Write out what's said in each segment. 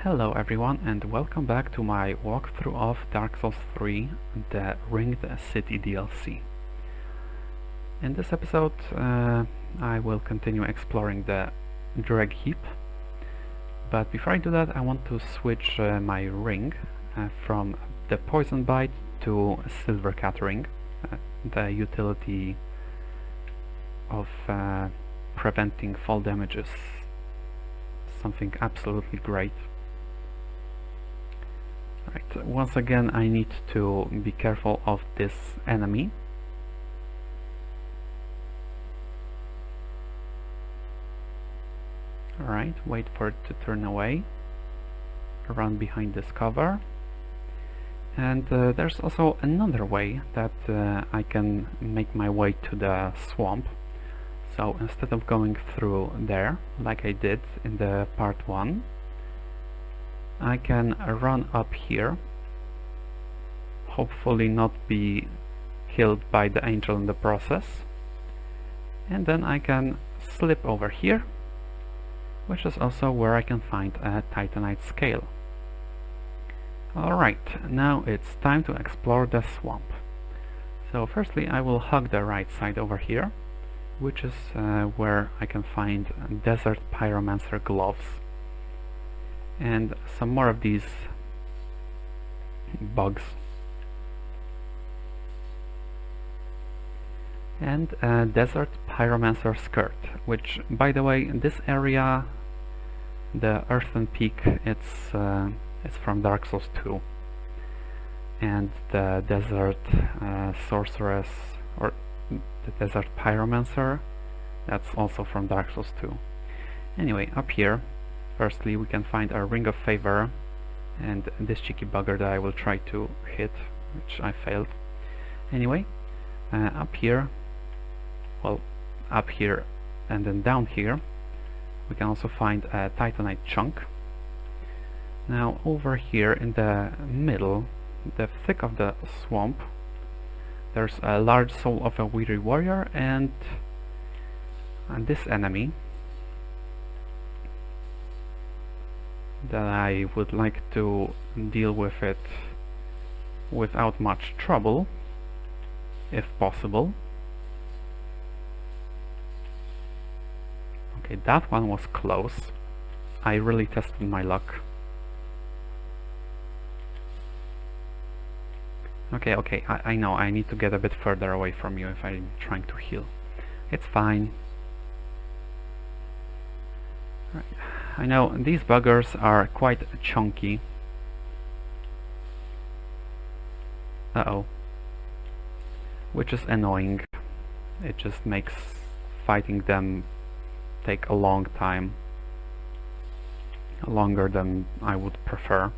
Hello everyone and welcome back to my walkthrough of Dark Souls 3, the Ringed City DLC. In this episode I will continue exploring the Dreg Heap, but before I do that I want to switch my ring from the Poison Bite to Silver Cat Ring, the utility of preventing fall damage is something absolutely great. Right, once again I need to be careful of this enemy. Alright, wait for it to turn away. Run behind this cover. And there's also another way that I can make my way to the swamp. So instead of going through there, like I did in the part 1, I can run up here, hopefully not be killed by the angel in the process, and then I can slip over here, which is also where I can find a titanite scale. Alright, now it's time to explore the swamp. So firstly I will hug the right side over here, which is where I can find desert pyromancer gloves and some more of these bugs, and a desert pyromancer skirt, which by the way in this area, the earthen peak, it's from Dark Souls 2, and the desert sorceress, or the desert pyromancer, that's also from Dark Souls 2. Anyway, up here firstly we can find a ring of favor and this cheeky bugger that I will try to hit, which I failed. Anyway, up here and then down here we can also find a titanite chunk. Now over here in the middle, the thick of the swamp, there's a large soul of a weary warrior and this enemy that I would like to deal with it without much trouble, if possible. Okay, that one was close. I really tested my luck. Okay, I know I need to get a bit further away from you if I'm trying to heal. It's fine. Right. I know these buggers are quite chunky. Uh-oh. Which is annoying. It just makes fighting them take a long time. Longer than I would prefer.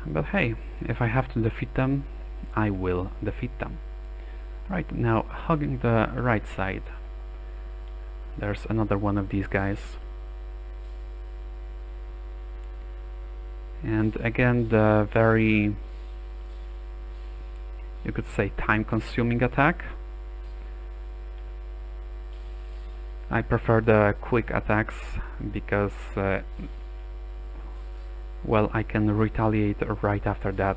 But hey, if I have to defeat them, I will defeat them. Right, now hugging the right side. There's another one of these guys. And again, the very, you could say, time-consuming attack. I prefer the quick attacks because, well, I can retaliate right after that.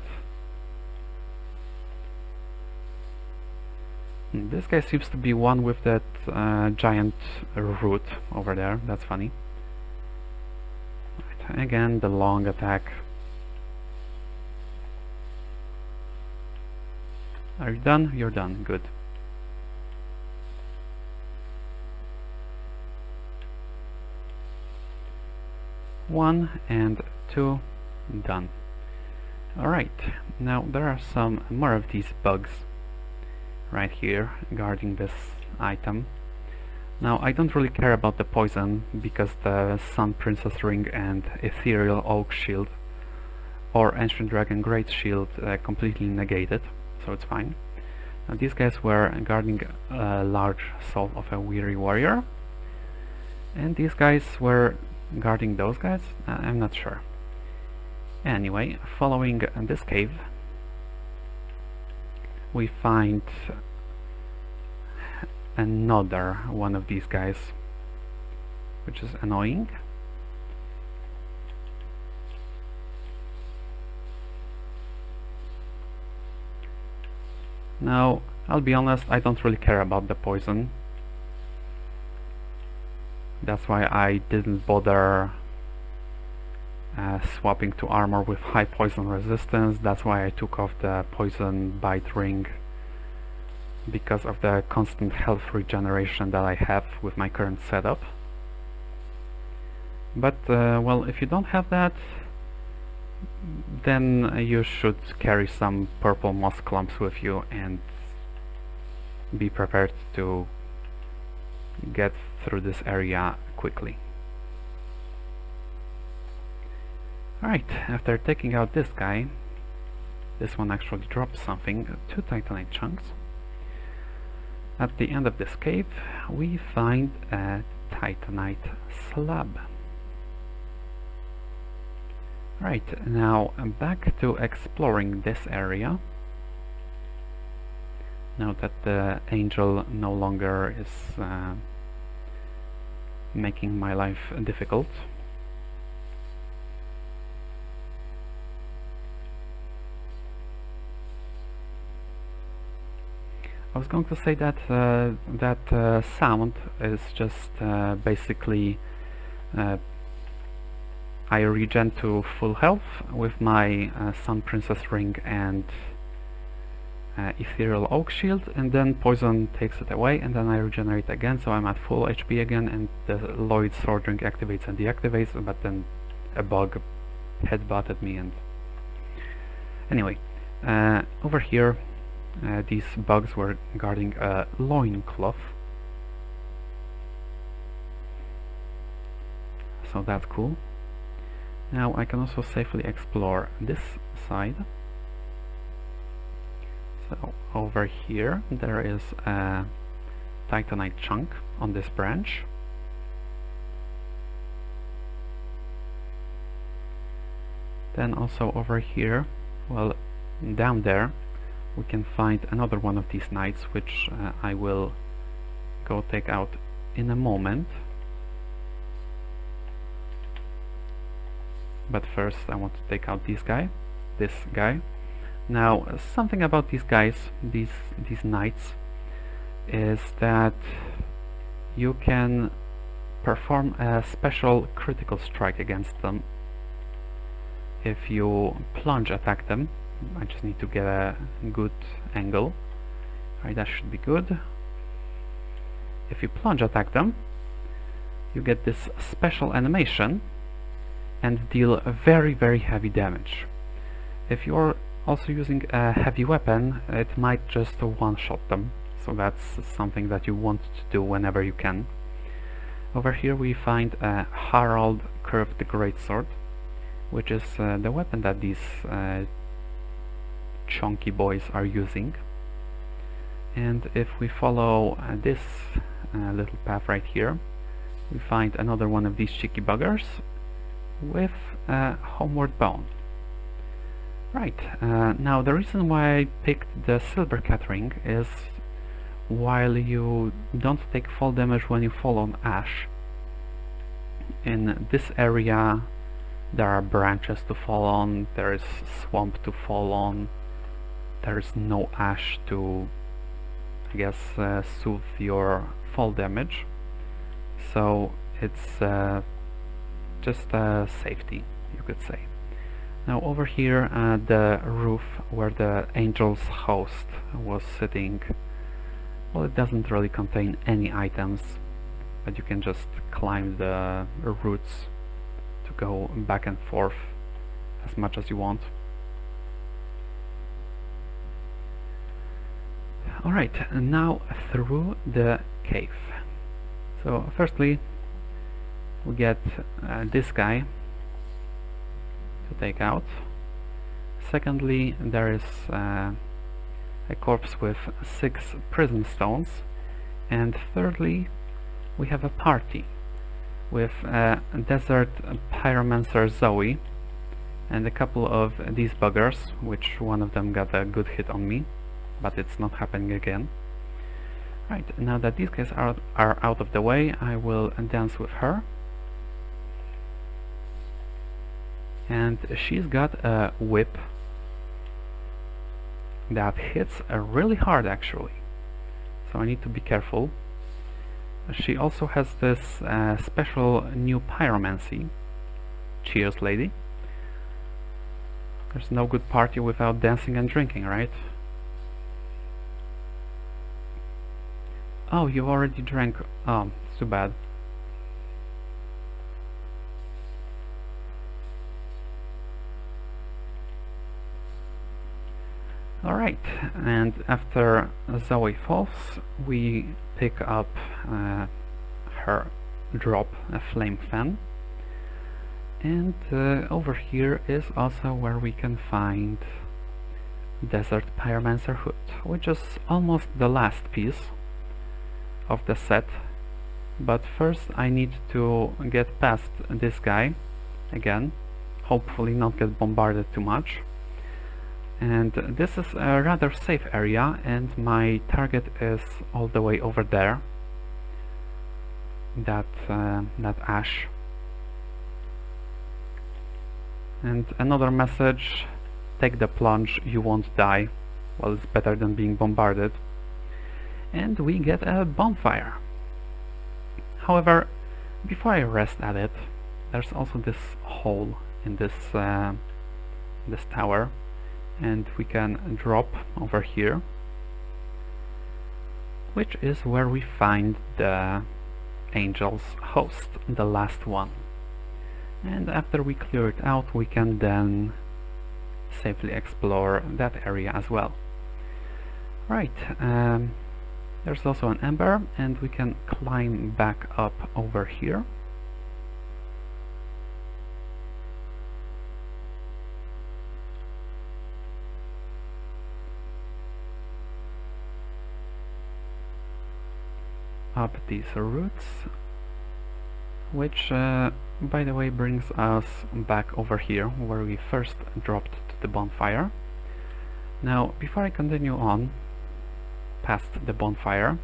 This guy seems to be one with that giant root over there. That's funny. Right, again, the long attack. Are you done? You're done. Good. One and two, done. Alright, now there are some more of these bugs right here guarding this item. Now I don't really care about the poison because the Sun Princess Ring and Ethereal Oak Shield or Ancient Dragon Great Shield completely negated, so it's fine. Now these guys were guarding a large soul of a weary warrior, and these guys were guarding those guys? I'm not sure. Anyway, following this cave we find another one of these guys, which is annoying. Now, I'll be honest, I don't really care about the poison. That's why I didn't bother swapping to armor with high poison resistance. That's why I took off the poison bite ring, because of the constant health regeneration that I have with my current setup. But well, if you don't have that, then you should carry some purple moss clumps with you and be prepared to get through this area quickly. Alright, after taking out this guy, this one actually drops something, 2 titanite chunks. At the end of this cave we find a titanite slab. Right, now back to exploring this area. Now that the angel no longer is making my life difficult. I was going to say that that sound is just basically I regen to full health with my Sun Princess ring and ethereal oak shield, and then poison takes it away, and then I regenerate again, so I'm at full HP again, and the Lloyd sword ring activates and deactivates, but then a bug headbutted me. And anyway, over here these bugs were guarding a loincloth, so that's cool. Now I can also safely explore this side. So over here there is a titanite chunk on this branch. Then also over here, well, down there we can find another one of these knights, which I will go take out in a moment. But first I want to take out this guy. Now something about these guys, these knights, is that you can perform a special critical strike against them if you plunge attack them. I just need to get a good angle. Alright, that should be good. If you plunge attack them, you get this special animation and deal very, very heavy damage. If you're also using a heavy weapon, it might just one-shot them, so that's something that you want to do whenever you can. Over here we find a Harald curved greatsword, which is the weapon that these chunky boys are using. And if we follow this little path right here, we find another one of these cheeky buggers with a homeward bound. Right, now the reason why I picked the silver cat ring is while you don't take fall damage when you fall on ash, in this area there are branches to fall on, there is swamp to fall on, there is no ash to, I guess, soothe your fall damage, so it's just safety, you could say. Now over here, the roof where the angel's host was sitting, well, it doesn't really contain any items, but you can just climb the roots to go back and forth as much as you want. Alright, now through the cave. So firstly we get this guy to take out. Secondly, there is a corpse with 6 prism stones. And thirdly, we have a party with a desert pyromancer Zoe and a couple of these buggers, which one of them got a good hit on me, but it's not happening again. Right, now that these guys are out of the way, I will dance with her. And she's got a whip that hits really hard actually, so I need to be careful. She also has this special new pyromancy. Cheers, lady. There's no good party without dancing and drinking, right? Oh, you already drank. Oh, it's too bad. Alright, and after Zoe falls, we pick up her drop, a flame fan. And over here is also where we can find Desert Pyromancer Hood, which is almost the last piece of the set. But first I need to get past this guy again, hopefully not get bombarded too much. And this is a rather safe area, and my target is all the way over there, that ash. And another message: take the plunge, you won't die. Well, it's better than being bombarded. And we get a bonfire. However, before I rest at it, there's also this hole in this this tower, and we can drop over here, which is where we find the angel's host, the last one. And after we clear it out, we can then safely explore that area as well. Right, there's also an ember, and we can climb back up over here. Up these roots, which by the way brings us back over here where we first dropped to the bonfire. Now, before I continue on past the bonfire,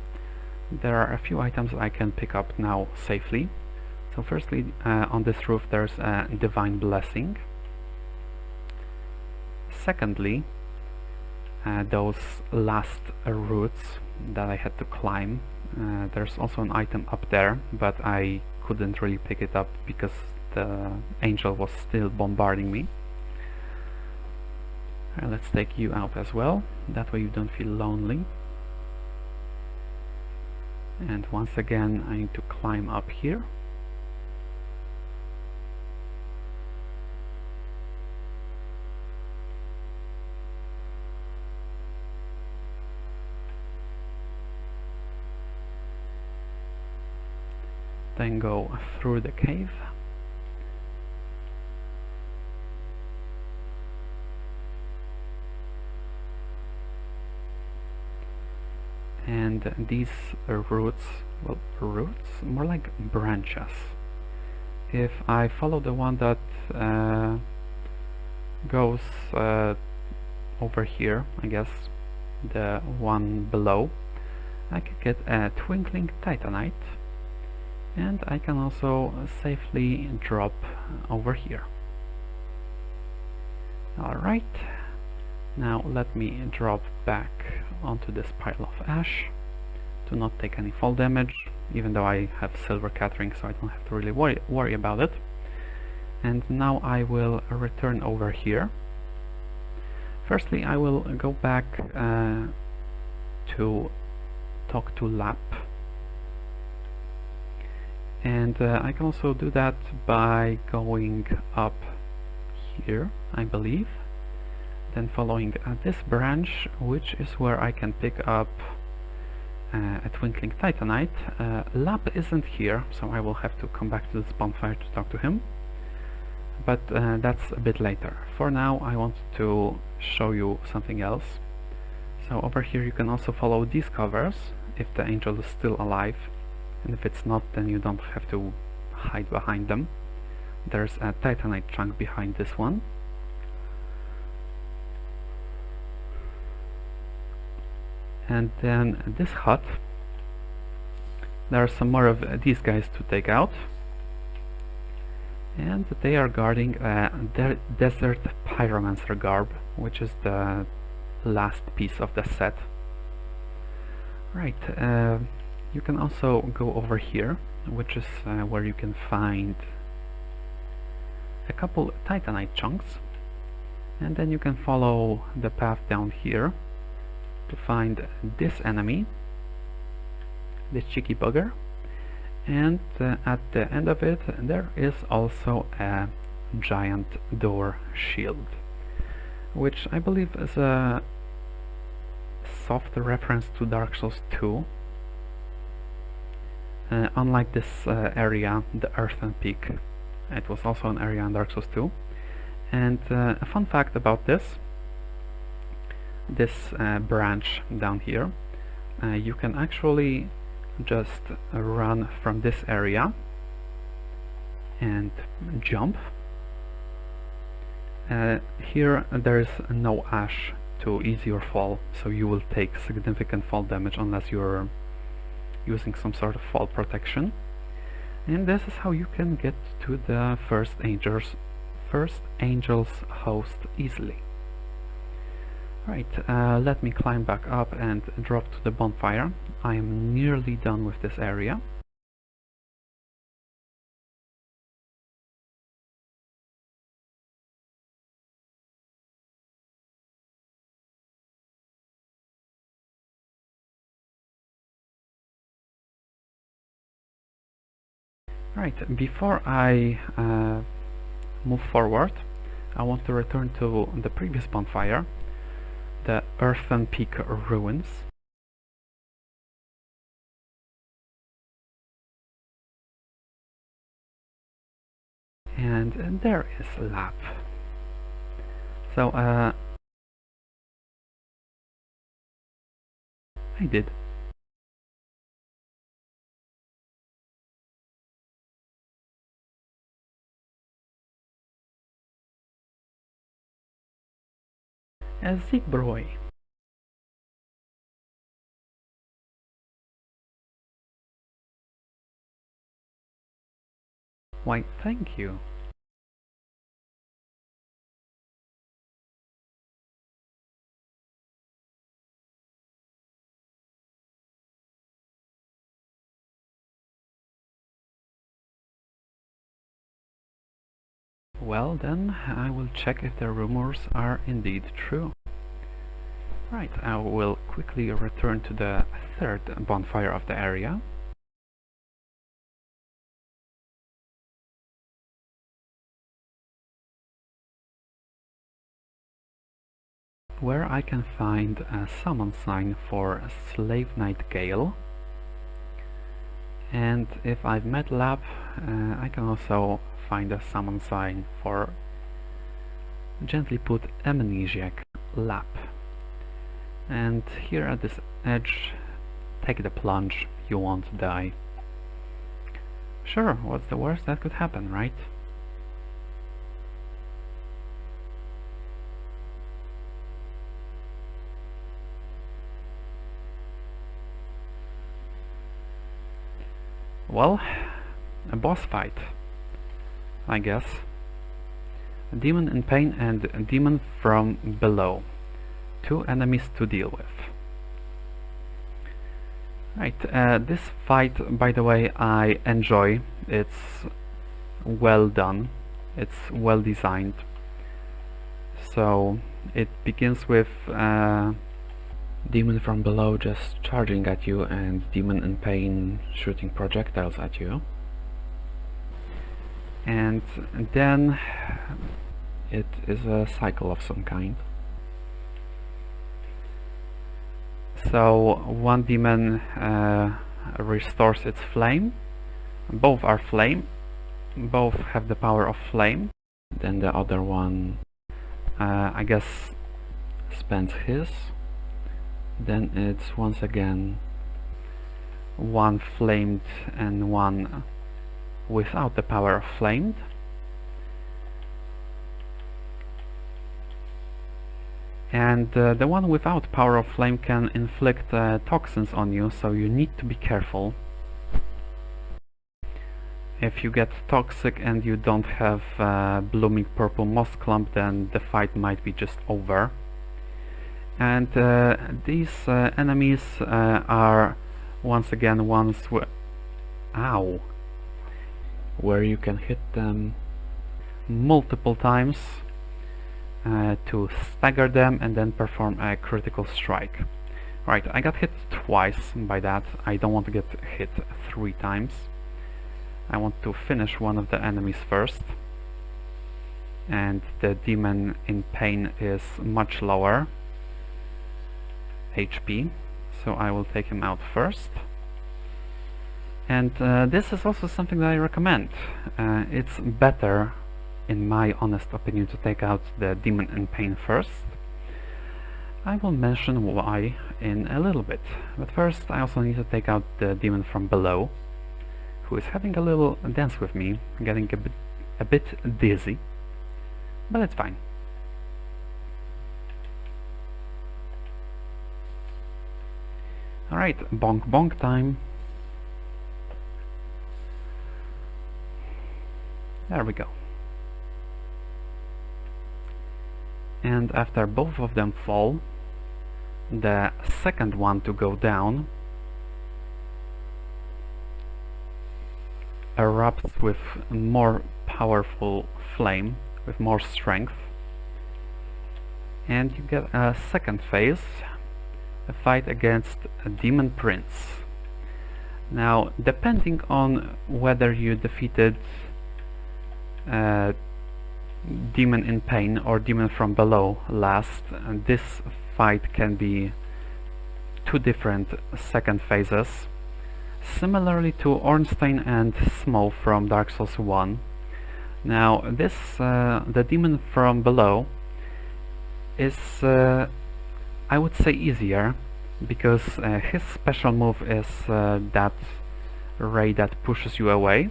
there are a few items I can pick up now safely. So firstly, on this roof there's a divine blessing. Secondly, those last roots that I had to climb. There's also an item up there, but I couldn't really pick it up because the angel was still bombarding me. Let's take you out as well, that way you don't feel lonely. And once again I need to climb up here. Then go through the cave. And these roots, well, roots? More like branches. If I follow the one that goes over here, I guess, the one below, I can get a twinkling titanite. And I can also safely drop over here. Alright, now let me drop back onto this pile of ash to not take any fall damage, even though I have silver catering, so I don't have to really worry about it. And now I will return over here. Firstly, I will go back to talk to Lap. And I can also do that by going up here, I believe, then following this branch, which is where I can pick up a twinkling titanite. Lap isn't here, so I will have to come back to this bonfire to talk to him, but that's a bit later. For now I want to show you something else. So over here you can also follow these covers if the angel is still alive. And if it's not, then you don't have to hide behind them. There's a titanite chunk behind this one. And then this hut, there are some more of these guys to take out. And they are guarding their Desert Pyromancer garb, which is the last piece of the set. Right, you can also go over here, which is where you can find a couple titanite chunks, and then you can follow the path down here to find this enemy, this cheeky bugger, and at the end of it there is also a giant door shield, which I believe is a soft reference to Dark Souls 2. Unlike this area, the Earthen Peak, it was also an area in Dark Souls 2. And a fun fact about this branch down here, you can actually just run from this area and jump. Here there is no ash to ease your fall, so you will take significant fall damage unless you're using some sort of fall protection. And this is how you can get to the first angel's host easily. Right, let me climb back up and drop to the bonfire. I am nearly done with this area. Right, before I move forward, I want to return to the previous bonfire, the Earthen Peak ruins. And there is Lap. So I did. A Zigbroi. Why, thank you. Well then, I will check if the rumors are indeed true. Right, I will quickly return to the third bonfire of the area. Where I can find a summon sign for Slave Knight Gale. And if I've met Lap, I can also find a summon sign for, gently put, Amnesiac Lap. And here at this edge, take the plunge, you won't die. Sure, what's the worst that could happen, right? Well, a boss fight, I guess. A demon in pain and a demon from below. Two enemies to deal with. Right, this fight, by the way, I enjoy. It's well done. It's well designed. So it begins with demon from below just charging at you and demon in pain shooting projectiles at you. And then it is a cycle of some kind. So one demon restores its flame. Both are flame. Both have the power of flame. Then the other one, I guess, spends his. Then it's once again one flamed and one without the power of flamed. And the one without power of flame can inflict toxins on you, so you need to be careful. If you get toxic and you don't have blooming purple moss clump, then the fight might be just over. And these enemies are once again ones where you can hit them multiple times to stagger them and then perform a critical strike. Right, I got hit twice by that. I don't want to get hit 3 times. I want to finish one of the enemies first. And the demon in pain is much lower HP, so I will take him out first. And this is also something that I recommend. It's better, in my honest opinion, to take out the demon in pain first. I will mention why in a little bit, but first I also need to take out the demon from below, who is having a little dance with me, getting a bit dizzy, but it's fine. Alright, bonk bonk time. There we go. And after both of them fall, the second one to go down erupts with more powerful flame, with more strength, and you get a second phase, a fight against a demon prince. Now, depending on whether you defeated demon in pain or demon from below last, this fight can be 2 different second phases, similarly to Ornstein and Smo from Dark Souls 1. Now this the demon from below is I would say easier, because his special move is that ray that pushes you away,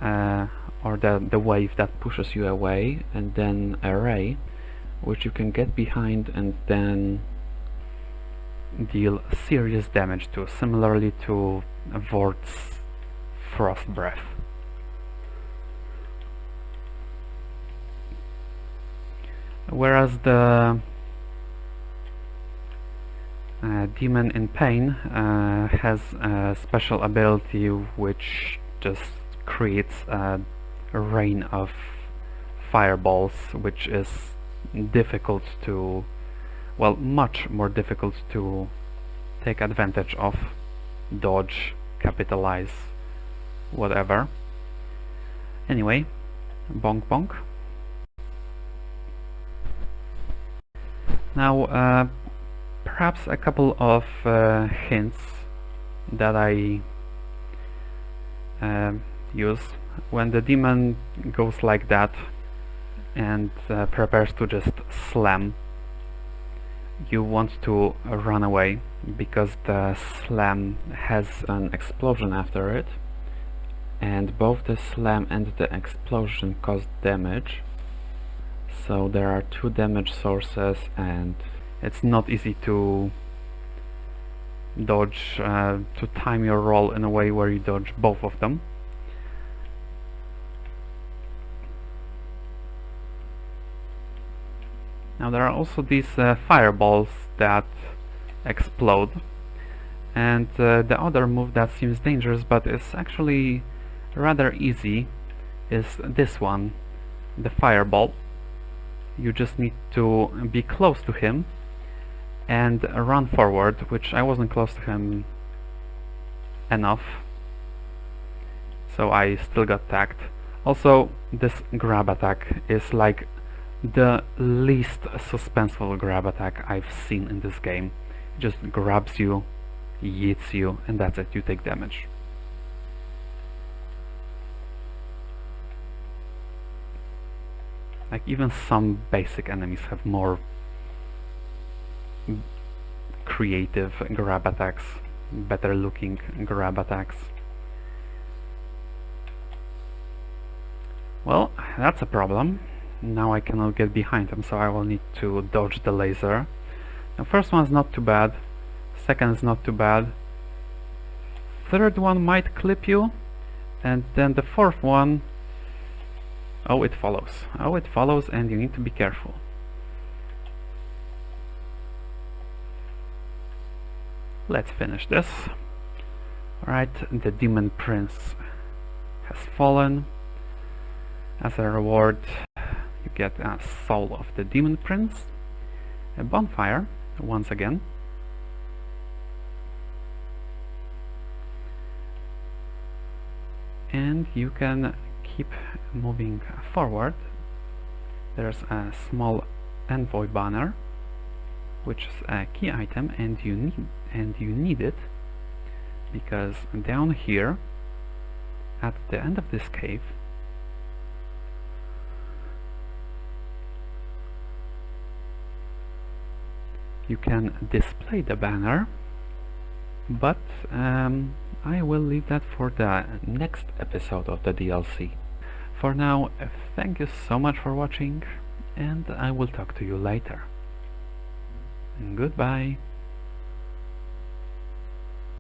or the wave that pushes you away, and then a ray which you can get behind and then deal serious damage to, similarly to Vort's Frost Breath. Whereas the demon in pain has a special ability which just creates a rain of fireballs, which is difficult to, well, much more difficult to take advantage of, dodge, capitalize, whatever. Anyway, bonk bonk. Now, perhaps a couple of hints that I use. When the demon goes like that and prepares to just slam, you want to run away, because the slam has an explosion after it, and both the slam and the explosion cause damage. So there are 2 damage sources, and it's not easy to dodge, to time your roll in a way where you dodge both of them. Now there are also these fireballs that explode, and the other move that seems dangerous but is actually rather easy is this one, the fireball. You just need to be close to him and run forward, which I wasn't close to him enough, so I still got tagged. Also, this grab attack is like the least suspenseful grab attack I've seen in this game. It just grabs you, yeets you, and that's it, you take damage. Like, even some basic enemies have more creative grab attacks, better looking grab attacks. Well, that's a problem. Now I cannot get behind him, so I will need to dodge the laser. The first one's not too bad, second is not too bad, third one might clip you, and then the fourth one, oh, it follows. Oh, it follows, and you need to be careful. let's finish this. Alright, the demon prince has fallen. As a reward, you get a soul of the demon prince, a bonfire once again, and you can keep moving forward. There's a small envoy banner, which is a key item, and you need it because down here at the end of this cave you can display the banner, but I will leave that for the next episode of the DLC. For now, thank you so much for watching, and I will talk to you later. Goodbye.